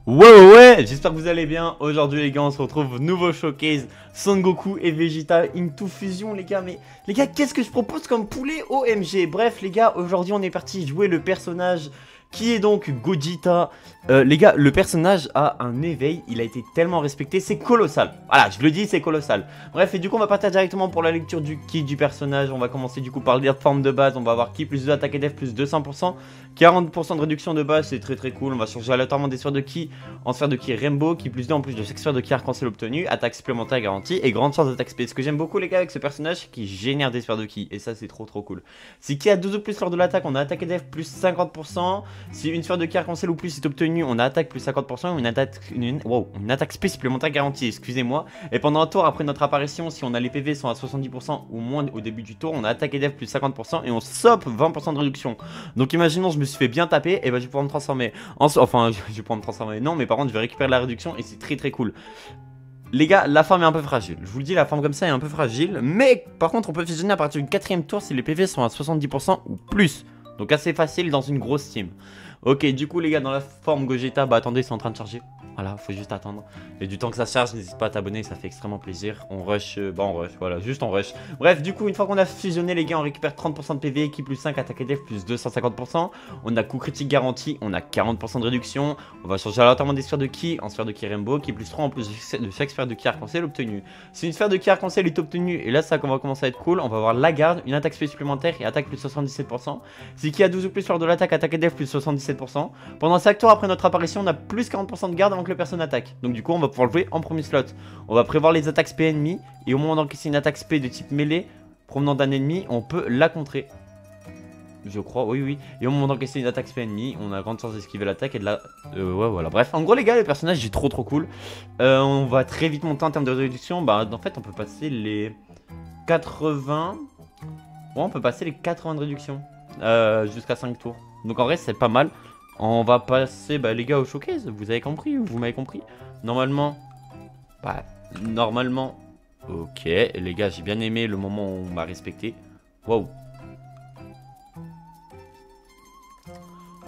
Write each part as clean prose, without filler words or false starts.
Ouais, j'espère que vous allez bien. Aujourd'hui les gars, on se retrouve nouveau showcase Son Goku et Vegeta into fusion les gars. Mais les gars, qu'est-ce que je propose comme poulet OMG? Bref les gars, aujourd'hui on est parti jouer le personnage qui est donc Gogeta. Les gars, le personnage a un éveil, il a été tellement respecté, c'est colossal. Voilà, je le dis, c'est colossal. Bref, et du coup on va partir directement pour la lecture du kit du personnage. On va commencer du coup par la forme de base. On va avoir ki plus 2, attaque et def plus 200%, 40% de réduction de base, c'est très cool. On va changer aléatoirement des sphères de ki en sphère de ki Rainbow, qui plus 2 en plus de chaque sphère de ki arc-en-ciel obtenue, attaque supplémentaire garantie et grande chance d'attaque SP. Ce que j'aime beaucoup les gars avec ce personnage, c'est qu'il génère des sphères de ki, et ça c'est trop cool. Si ki a 12 ou plus lors de l'attaque, on a attaque et def plus 50%. Si une sphère de ki arc-en-ciel ou plus est obtenue, on a attaque plus 50% ou une attaque SP supplémentaire garantie, excusez-moi. Et pendant un tour après notre apparition, si on a les PV sont à 70% ou moins au début du tour, on a attaque et def plus 50% et on sope 20% de réduction. Donc imaginons je me suis fait bien taper, et bah je vais pouvoir me transformer enfin je vais pouvoir me transformer, non mais par contre je vais récupérer la réduction et c'est très cool. Les gars, la forme est un peu fragile. Je vous le dis, la forme comme ça est un peu fragile. Mais par contre, on peut fusionner à partir du 4ème tour si les PV sont à 70% ou plus. Donc assez facile dans une grosse team. Ok, du coup les gars, dans la forme Gogeta, bah attendez, c'est en train de charger. Voilà, faut juste attendre. Et du temps que ça charge, n'hésite pas à t'abonner, ça fait extrêmement plaisir. On rush, on rush, voilà, juste on rush. Bref, du coup, une fois qu'on a fusionné les gars, on récupère 30% de PV, qui plus 5, attaque et def plus 250%. On a coup critique garanti, on a 40% de réduction. On va changer aléatoirement des sphères de ki en sphère de ki Rainbow, qui plus 3 en plus de chaque sphère de ki arc-en-ciel obtenue. Si une sphère de ki arc-en-ciel est obtenue, et là ça va commencer à être cool, on va avoir la garde, une attaque spé supplémentaire et attaque plus 77%. Si ki a 12 ou plus lors de l'attaque, attaque et def plus 77%. Pendant 5 tours après notre apparition, on a plus 40% de garde avant que le personne attaque. Donc du coup, on va pouvoir le jouer en premier slot. On va prévoir les attaques SP ennemies. Et au moment d'encaisser une attaque SP de type mêlée provenant d'un ennemi, on peut la contrer. Je crois, oui. Et au moment d'encaisser une attaque SP ennemie, on a grande chance d'esquiver l'attaque et de la... ouais, voilà. Bref, en gros les gars, le personnage est trop cool. On va très vite monter en termes de réduction. Bah en fait, on peut passer les 80... Ouais, on peut passer les 80 de réduction. Jusqu'à 5 tours. Donc en vrai, c'est pas mal. On va passer, bah les gars, au showcase, vous avez compris, vous m'avez compris. Normalement, ok, les gars, j'ai bien aimé le moment où on m'a respecté. Waouh.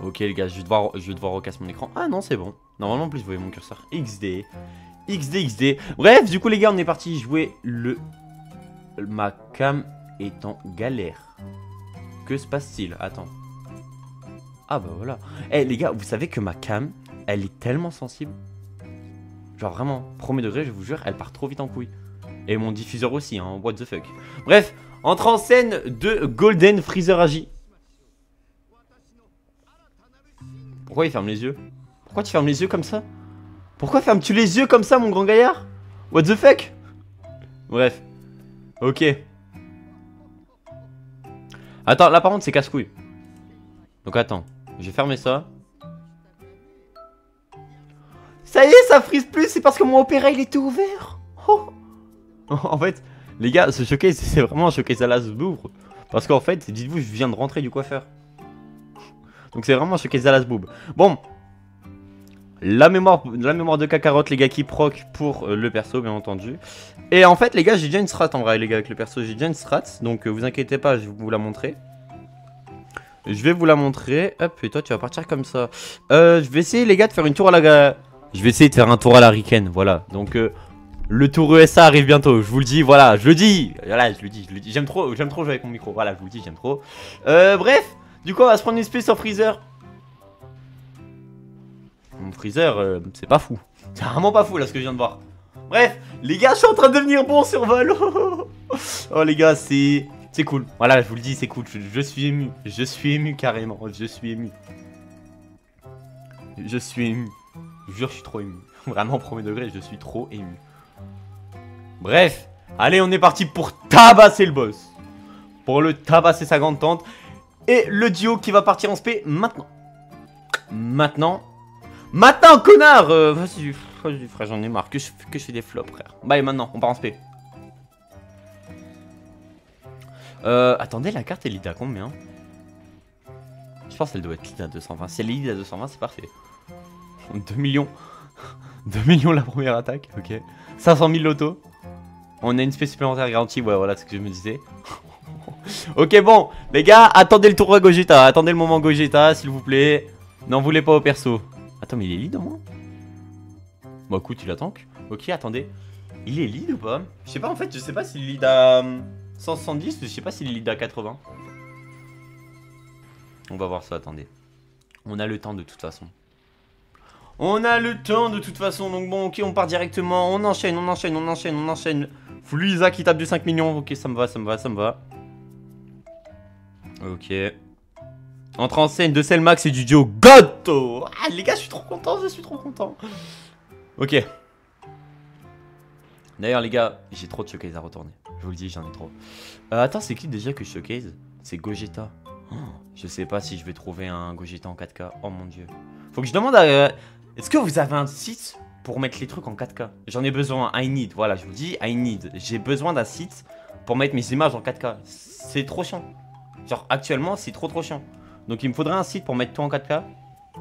Ok les gars, je vais devoir recasser mon écran. Ah non, c'est bon. Normalement, en plus, vous voyez mon curseur. XD. Bref, du coup les gars, on est parti jouer ma cam est en galère. Que se passe-t-il? Attends. Ah bah voilà. Eh les gars, vous savez que ma cam, elle est tellement sensible. Genre vraiment, premier degré, je vous jure, elle part trop vite en couille. Et mon diffuseur aussi, hein, what the fuck. Bref, entre en scène de Golden Freezer Agi. Pourquoi il ferme les yeux? Pourquoi tu fermes les yeux comme ça? Pourquoi fermes-tu les yeux comme ça, mon grand gaillard? What the fuck? Bref. Ok. Attends, là par contre c'est casse-couille. Donc attends. Je vais fermer ça. Ça y est, ça frise plus, c'est parce que mon opéra il était ouvert. Oh. En fait, les gars, ce showcase c'est vraiment un showcase à la boob. Parce qu'en fait, dites-vous, je viens de rentrer du coiffeur. Donc c'est vraiment un showcase à la boob. Bon. La mémoire de Kakarot, les gars, qui proc pour le perso, bien entendu. Et en fait, les gars, j'ai déjà une strat en vrai, les gars, avec le perso. J'ai déjà une strat, donc vous inquiétez pas, je vais vous la montrer. Je vais vous la montrer. Hop, et toi tu vas partir comme ça. Je vais essayer les gars de faire une tour à la... Je vais essayer de faire un tour à la Riken. Voilà. Donc le tour ESA arrive bientôt. Je vous le dis. Voilà. Je le dis. Voilà, je le dis. J'aime trop jouer avec mon micro. Voilà, je vous le dis, j'aime trop. Bref. Du coup, on va se prendre une espèce sur Freezer. Mon Freezer, c'est pas fou. C'est vraiment pas fou là ce que je viens de voir. Bref, les gars, je suis en train de devenir bon sur Vol. Oh les gars, c'est cool. Voilà, je vous le dis, c'est cool. Je suis ému. Je suis ému carrément. Je suis ému. Je suis ému. Je vous jure, je suis trop ému. Vraiment, premier degré, je suis trop ému. Bref. Allez, on est parti pour tabasser le boss. Pour le tabasser sa grande tante. Et le duo qui va partir en spé maintenant. Maintenant, connard. Vas-y, frère, j'en ai marre. Que je fais des flops, frère. Bye, maintenant, on part en spé. Attendez, la carte elle est à combien? Je pense qu'elle doit être lead à 220. Si elle est lead à 220, c'est parfait. 2 millions. 2 millions la première attaque, ok. 500 000 loto. On a une spé supplémentaire garantie, ouais, voilà ce que je me disais. Ok, bon, les gars, attendez le tour à Gogeta. Attendez le moment Gogeta, s'il vous plaît. N'en voulez pas au perso. Attends, mais il est lead au moins? Bah écoute, il a tank. Ok, attendez. Il est lead ou pas? Je sais pas en fait, je sais pas s'il lead à 170 ou je sais pas s'il lead à 80. On va voir ça, attendez. On a le temps de toute façon. On a le temps de toute façon, donc bon, ok, on part directement. On enchaîne, on enchaîne, on enchaîne, on enchaîne. Fluisa qui tape du 5 millions. Ok, ça me va, ça me va, ça me va. Ok. Entre en scène de Selmax et du duo Goto. Ah, les gars, je suis trop content, je suis trop content. Ok. D'ailleurs, les gars, j'ai trop de showcase à retourner. Je vous le dis, j'en ai trop. Attends, c'est qui déjà que je showcase? C'est Gogeta. Oh, je sais pas si je vais trouver un Gogeta en 4K. Oh mon dieu. Faut que je demande à... Est-ce que vous avez un site pour mettre les trucs en 4K? J'en ai besoin. I need. Voilà, je vous dis, I need. J'ai besoin d'un site pour mettre mes images en 4K. C'est trop chiant. Genre, actuellement, c'est trop chiant. Donc, il me faudrait un site pour mettre tout en 4K.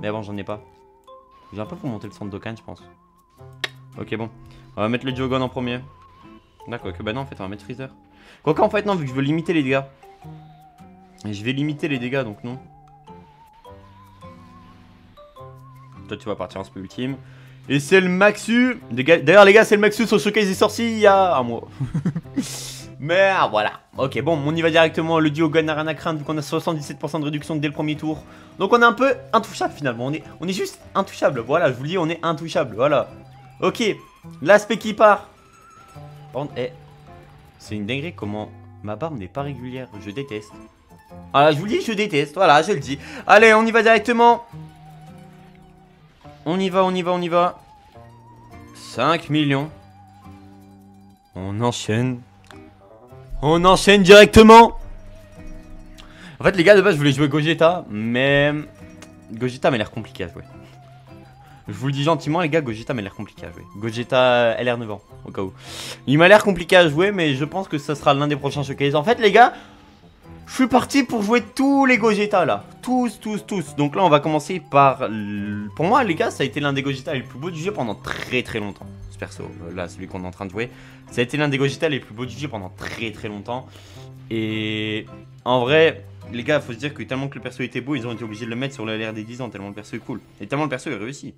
Mais avant, j'en ai pas. J'ai un peu pour monter le centre Dokkan, je pense. Ok, bon. On va mettre le Diogon en premier. D'accord, que bah non, en fait, on va mettre Freezer. Quoique, en fait, non, vu que je veux limiter les dégâts. Et je vais limiter les dégâts, donc non. Toi, tu vas partir en spé ultime. Et c'est le Maxu. D'ailleurs, les gars, c'est le Maxu. Son showcase est sorti il y a un mois. Mais voilà. Ok, bon, on y va directement. Le Diogon n'a rien à craindre vu qu'on a 77% de réduction dès le premier tour. Donc, on est un peu intouchable finalement. On est juste intouchable. Voilà, je vous le dis, on est intouchable. Voilà. Ok, l'aspect qui part. Par contre, c'est une dinguerie comment ma barbe n'est pas régulière. Je déteste. Ah, je vous le dis, je déteste. Voilà, je le dis. Allez, on y va directement. On y va, on y va, on y va. 5 millions. On enchaîne. On enchaîne directement. En fait, les gars, de base, je voulais jouer Gogeta. Mais Gogeta m'a l'air compliqué à jouer. Je vous le dis gentiment, les gars, Gogeta m'a l'air compliqué à jouer. Gogeta LR9 ans, au cas où. Il m'a l'air compliqué à jouer, mais je pense que ça sera l'un des prochains showcases. En fait, les gars, je suis parti pour jouer tous les Gogeta là. Tous. Donc là, on va commencer par... Pour moi, les gars, ça a été l'un des Gogeta les plus beaux du jeu pendant très longtemps. Ce perso, là, celui qu'on est en train de jouer. Ça a été l'un des Gogeta les plus beaux du jeu pendant très longtemps. Et en vrai, les gars, faut se dire que tellement que le perso était beau, ils ont été obligés de le mettre sur le LR des 10 ans. Tellement le perso est cool. Et tellement le perso est réussi.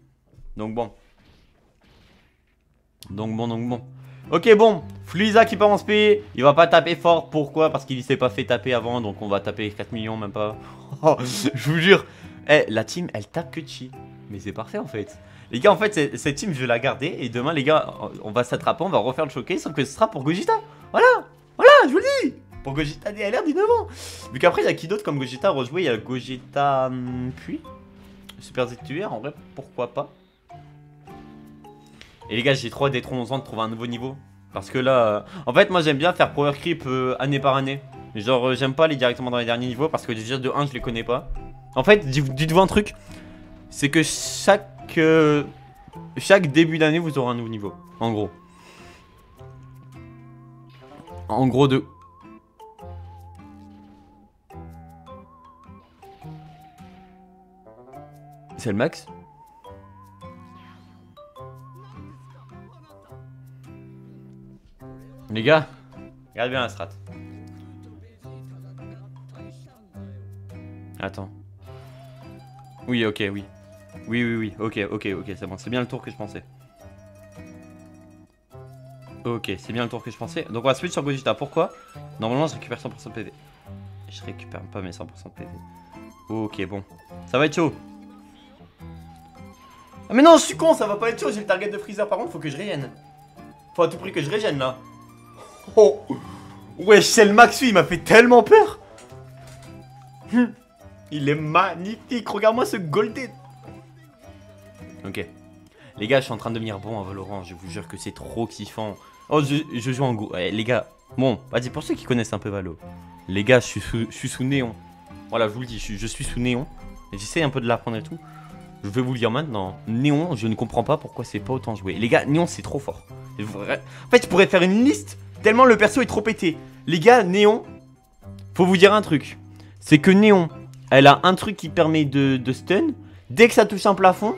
Donc bon. Donc bon. Ok, bon. Fluisa qui part en spé. Il va pas taper fort. Pourquoi? Parce qu'il s'est pas fait taper avant. Donc on va taper 4 millions, même pas. Je vous jure. La team, elle tape que chi. Mais c'est parfait en fait. Les gars, en fait, cette team, je vais la garder. Et demain, les gars, on va s'attraper. On va refaire le showcase. Sauf que ce sera pour Gogeta. Voilà, je vous le dis. Pour Gogeta DLR 19 ans. Vu qu'après, il y a qui d'autre comme Gogeta à rejouer? Il y a Gogeta puis Super ZQR. En vrai, pourquoi pas? Et les gars, j'ai trop d'être 11 ans de trouver un nouveau niveau. Parce que là, en fait, moi j'aime bien faire power creep année par année. Genre, j'aime pas aller directement dans les derniers niveaux parce que déjà de 1, je les connais pas. En fait, dites-vous un truc. C'est que chaque début d'année, vous aurez un nouveau niveau. En gros. En gros de... C'est le max? Les gars, regardez bien la strat. Attends. Oui, ok, oui. Oui, ok, c'est bon. C'est bien le tour que je pensais. Ok, c'est bien le tour que je pensais. Donc on va switch sur Gogeta. Pourquoi? Normalement, je récupère 100% de PV. Je récupère pas mes 100% de PV. Ok, bon. Ça va être chaud. Ah mais non, je suis con, ça va pas être chaud. J'ai le target de Freezer. Par contre, faut que je régène. Faut à tout prix que je régène là. Oh. Ouais, c'est le Maxu, il m'a fait tellement peur. Il est magnifique. Regarde-moi ce golden. Ok. Les gars, je suis en train de devenir bon à Valorant. Je vous jure que c'est trop kiffant. Oh, je joue en go. Ouais, les gars. Bon, vas-y, pour ceux qui connaissent un peu Valo. Les gars, je suis sous néon. Voilà, je vous le dis, je suis sous néon. J'essaie un peu de l'apprendre et tout. Je vais vous le dire maintenant. Néon, je ne comprends pas pourquoi c'est pas autant joué. Les gars, néon, c'est trop fort. En fait, je pourrais faire une liste tellement le perso est trop pété. Les gars, néon, faut vous dire un truc. C'est que néon, elle a un truc qui permet de stun. Dès que ça touche un plafond,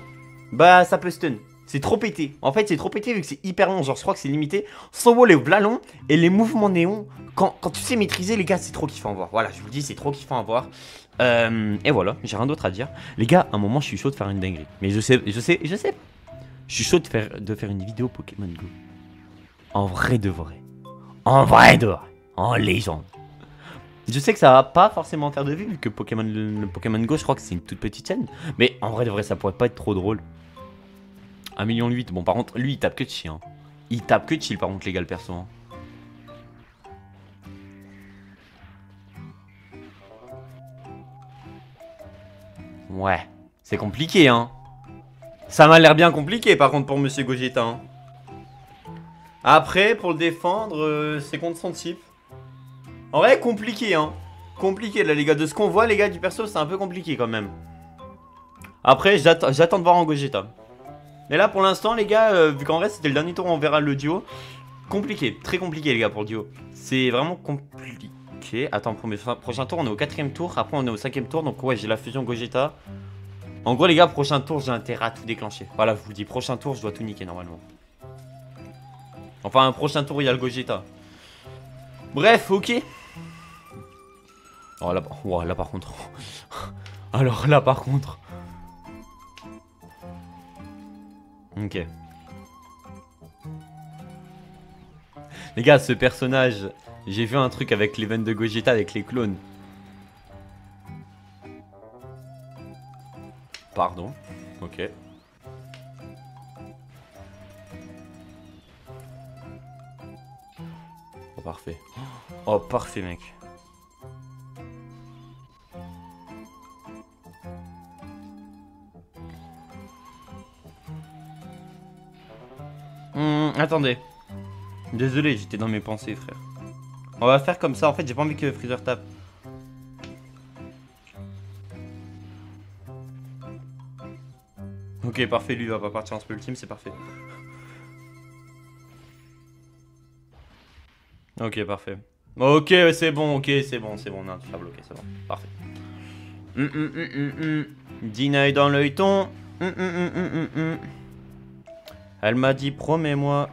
bah ça peut stun. C'est trop pété. En fait, c'est trop pété vu que c'est hyper long. Genre, je crois que c'est limité. Son wall est vlalon. Et les mouvements néon, quand tu sais maîtriser, les gars, c'est trop kiffant à voir. Voilà, je vous le dis, c'est trop kiffant à voir. Et voilà, j'ai rien d'autre à dire. Les gars, à un moment, je suis chaud de faire une dinguerie. Mais je sais. Je suis chaud de faire une vidéo Pokémon Go. En vrai de vrai. En vrai de vrai. En légende. Je sais que ça va pas forcément faire de vues, vu que le Pokémon Go, je crois que c'est une toute petite chaîne. Mais en vrai de vrai, ça pourrait pas être trop drôle. 1,8 million. Bon, par contre, lui, il tape que de chien. Il tape que de chill, par contre, les gars, le perso. Hein. Ouais. C'est compliqué, hein. Ça m'a l'air bien compliqué, par contre, pour Monsieur Gogeta. Hein. Après, pour le défendre, c'est contre son type. En vrai, compliqué, hein. Compliqué, là, les gars. De ce qu'on voit, les gars, du perso, c'est un peu compliqué, quand même. Après, j'attends de voir en Gogeta. Mais là, pour l'instant, les gars, vu qu'en vrai, c'était le dernier tour, on verra le duo. Compliqué, très compliqué, les gars, pour le duo. C'est vraiment compliqué. Attends, pour mes prochains tours, on est au 4ème tour. Après, on est au 5ème tour. Donc, ouais, j'ai la fusion Gogeta. En gros, les gars, prochain tour, j'ai intérêt à tout déclencher. Voilà, je vous le dis, prochain tour, je dois tout niquer, normalement. Enfin, un prochain tour, il y a le Gogeta. Bref, ok. Oh, là par contre. Alors, là, par contre. Ok. Les gars, ce personnage, j'ai vu un truc avec l'event de Gogeta avec les clones. Pardon. Ok. Oh, parfait. Oh, parfait, mec. Attendez. Désolé, j'étais dans mes pensées, frère. On va faire comme ça. En fait, j'ai pas envie que Freezer tape. Ok, parfait. Lui, il va pas partir en spell ultime, c'est parfait. Ok, parfait. Ok, c'est bon, ok, c'est bon, on a un touchable, ok, c'est bon. Parfait. Deny dans l'œil ton. Elle m'a dit, promets-moi.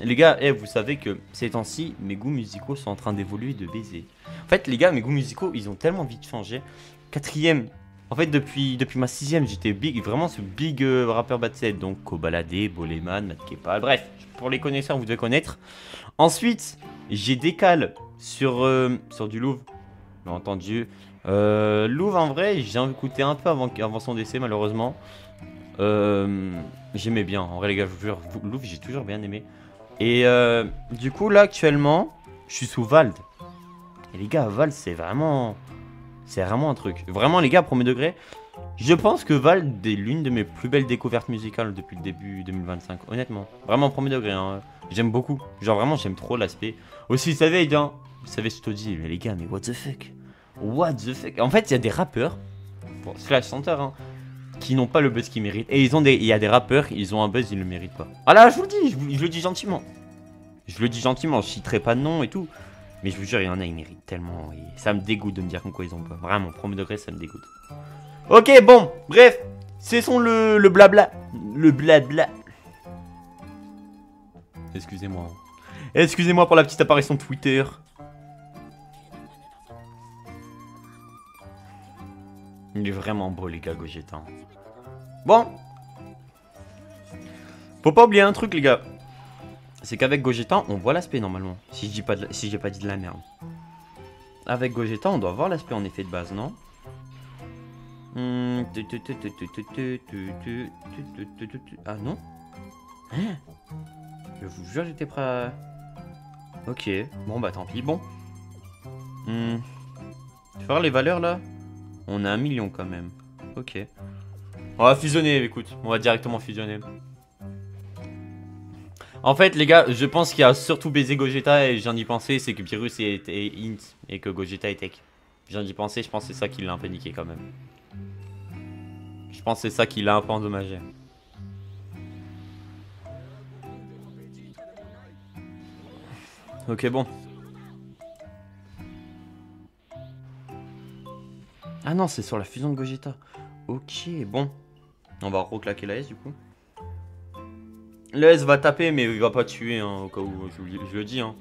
Les gars, vous savez que ces temps-ci, mes goûts musicaux sont en train d'évoluer de baiser. En fait, les gars, mes goûts musicaux, ils ont tellement vite changé. 4ème. En fait, depuis ma 6ème, j'étais vraiment ce big rappeur bad set. Donc, Kobalade, Boleman, Matt Kepal. Bref, pour les connaisseurs, vous devez connaître. Ensuite, j'ai décalé sur du Louvre. Bien entendu. Louvre, en vrai, j'ai écouté un peu avant son décès, malheureusement. J'aimais bien, en vrai les gars, je vous jure, Louvre j'ai toujours bien aimé. Et du coup là actuellement, je suis sous Vald. Et les gars, Vald c'est vraiment un truc. Vraiment les gars, premier degré, je pense que Vald est l'une de mes plus belles découvertes musicales depuis le début 2025, honnêtement. Vraiment premier degré, hein. J'aime beaucoup. Genre vraiment j'aime trop l'aspect. Aussi vous savez, vous savez ce que je te dis, mais les gars, mais what the fuck. What the fuck. En fait il y a des rappeurs, slash chanteurs, hein, qui n'ont pas le buzz qu'ils méritent. Et il y a des rappeurs, ils ont un buzz, ils le méritent pas. Ah là, je vous le dis, je le dis gentiment. Je le dis gentiment, je citerai pas de nom et tout. Mais je vous jure, il y en a, ils méritent tellement. Et ça me dégoûte de me dire comme quoi ils ont pas. Vraiment, premier degré, ça me dégoûte. Ok, bon, bref. Cessons le blabla. Le blabla. Excusez-moi. Excusez-moi pour la petite apparition de Twitter. Il est vraiment beau, les gars, Gogeta. Bon. Faut pas oublier un truc, les gars. C'est qu'avec Gogeta, on voit l'aspect, normalement. Si j'ai pas dit de la merde. Avec Gogeta, on doit voir l'aspect en effet de base, non? Ah non? Hein? Je vous jure, j'étais prêt à... Ok. Bon, bah tant pis. Bon. Tu vas voir les valeurs, là? On a 1 million quand même. Ok. On va fusionner, écoute. On va directement fusionner. En fait, les gars, je pense qu'il y a surtout baisé Gogeta et je viens d'y penser. C'est que Virus est int et que Gogeta est tech. Je viens d'y penser, je pense que c'est ça qui l'a un peu niqué quand même. Je pense que c'est ça qui l'a un peu endommagé. Ok, bon. Ah non, c'est sur la fusion de Gogeta. Ok, bon. On va reclaquer la S du coup. La S va taper, mais il va pas tuer, hein, au cas où. Je le dis, hein.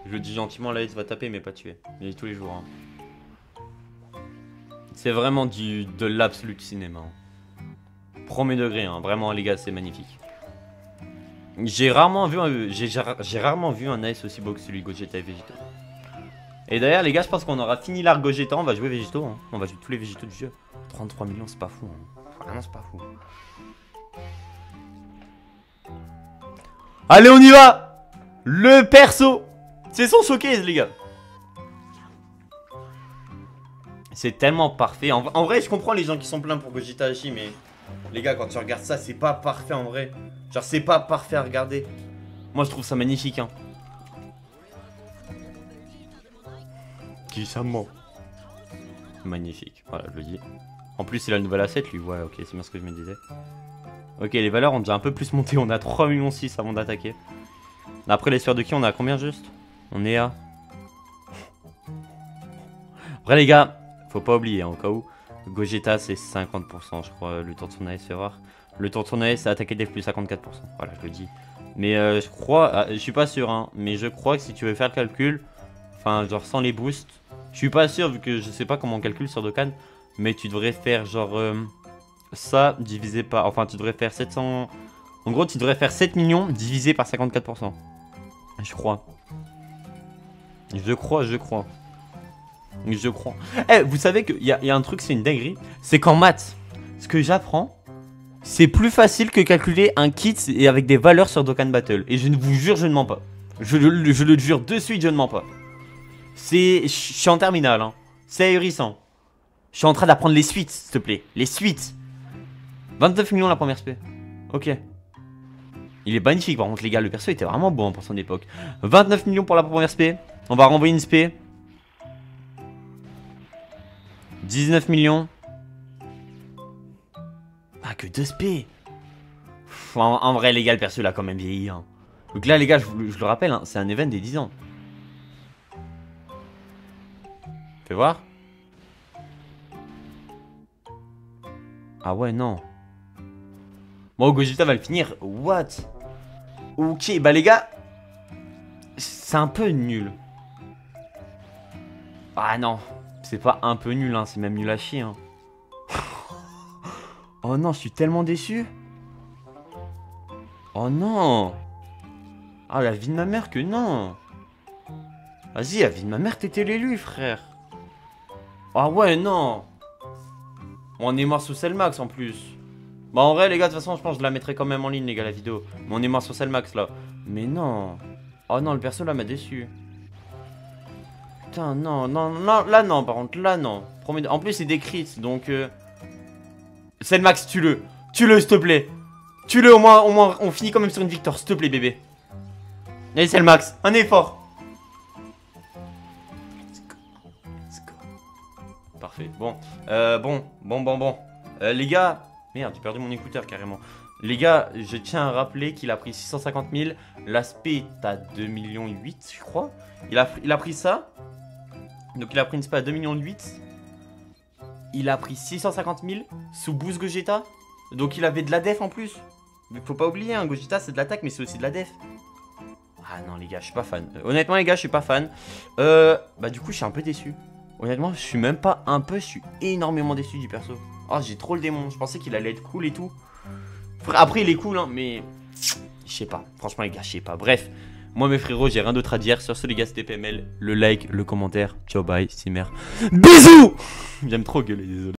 Je le dis gentiment, la S va taper, mais pas tuer. Mais tous les jours, hein. C'est vraiment de l'absolu cinéma. Hein. Premier degré, hein. Vraiment, les gars, c'est magnifique. J'ai rarement vu un AS aussi beau que celui Gogeta et Végéto. Et d'ailleurs les gars, je pense qu'on aura fini l'arc Gogeta, on va jouer Végéto, hein. On va jouer tous les Végétos du jeu. 33 millions, c'est pas fou, hein. Vraiment c'est pas fou. Allez, on y va. Le perso. C'est son showcase les gars. C'est tellement parfait. En vrai, je comprends les gens qui sont pleins pour Gogeta Hachi, mais les gars, quand tu regardes ça, c'est pas parfait en vrai. Genre, c'est pas parfait à regarder. Moi, je trouve ça magnifique, hein. Qui ça ment. Magnifique. Voilà, je le dis. En plus, c'est la nouvelle asset, lui. Ouais, ok, c'est bien ce que je me disais. Ok, les valeurs ont déjà un peu plus monté. On a 3,6 millions avant d'attaquer. Après, les sphères de ki, on a combien juste? On est à... Après, les gars, faut pas oublier, hein, au cas où. Gogeta, c'est 50%, je crois. Le tour de son AS, c'est rare. Le tour de son AS, c'est attaquer def plus 54%. Voilà, je le dis. Mais je crois... je suis pas sûr, hein. Mais je crois que si tu veux faire le calcul... Enfin, genre sans les boosts... Je suis pas sûr, vu que je sais pas comment on calcule sur Dokkan. Mais tu devrais faire genre... ça divisé par... Enfin, tu devrais faire 700... En gros, tu devrais faire 7 millions divisé par 54%. Je crois. Je crois. Eh, vous savez qu'il y a un truc, c'est une dinguerie. C'est qu'en maths, ce que j'apprends, c'est plus facile que calculer un kit et avec des valeurs sur Dokkan Battle. Et je ne vous jure, je ne mens pas. Je le jure de suite, je ne mens pas. Je suis en terminale, hein. C'est ahurissant. Je suis en train d'apprendre les suites, s'il te plaît. Les suites. 29 millions la première spé. Ok. Il est magnifique par contre les gars, le perso était vraiment beau hein, pour son époque. 29 millions pour la première spé. On va renvoyer une spé. 19 millions. Ah que 2 spé. En vrai les gars, le perso il a quand même vieilli hein. Donc là les gars, je le rappelle, hein, c'est un event des 10 ans. Fais voir. Ah ouais non. Bon Gogeta va le finir. What? Ok, bah les gars, c'est un peu nul. Ah non, c'est pas un peu nul, hein, c'est même nul à chier. Hein. Oh non, je suis tellement déçu. Oh non. Ah, la vie de ma mère que non. Vas-y, la vie de ma mère, t'étais l'élu, frère. Ah ouais, non. On est mort sous Cellmax en plus. Bah en vrai les gars, de toute façon je pense que je la mettrai quand même en ligne les gars la vidéo. Mais on est mort sur Cellmax là. Mais non. Oh non, le perso là m'a déçu. Putain non, là non par contre, là non. En plus c'est des crits donc... Cellmax, tue-le. Tue-le s'il te plaît. Tue-le au moins on finit quand même sur une victoire s'il te plaît bébé. Allez Cellmax, un effort. Let's go. Parfait, bon. Bon. Les gars... Merde, j'ai perdu mon écouteur carrément. Les gars, je tiens à rappeler qu'il a pris 650 000. L'aspect est à 2,8 millions, je crois. Il a pris ça. Donc il a pris une spé à 2,8 millions. Il a pris 650 000 sous boost Gogeta. Donc il avait de la def en plus. Mais faut pas oublier, hein, Gogeta c'est de l'attaque, mais c'est aussi de la def. Ah non les gars, je suis pas fan. Honnêtement les gars, je suis pas fan. Bah du coup, je suis un peu déçu. Honnêtement, je suis même pas un peu, je suis énormément déçu du perso. Oh, j'ai trop le démon. Je pensais qu'il allait être cool et tout. Après, il est cool, hein, mais... Je sais pas. Franchement, les gars, je sais pas. Bref, moi, mes frérots, j'ai rien d'autre à dire. Sur ce, les gars, c'était PML. Le like, le commentaire. Ciao, bye, Simmer. Bisous. J'aime trop gueuler, désolé.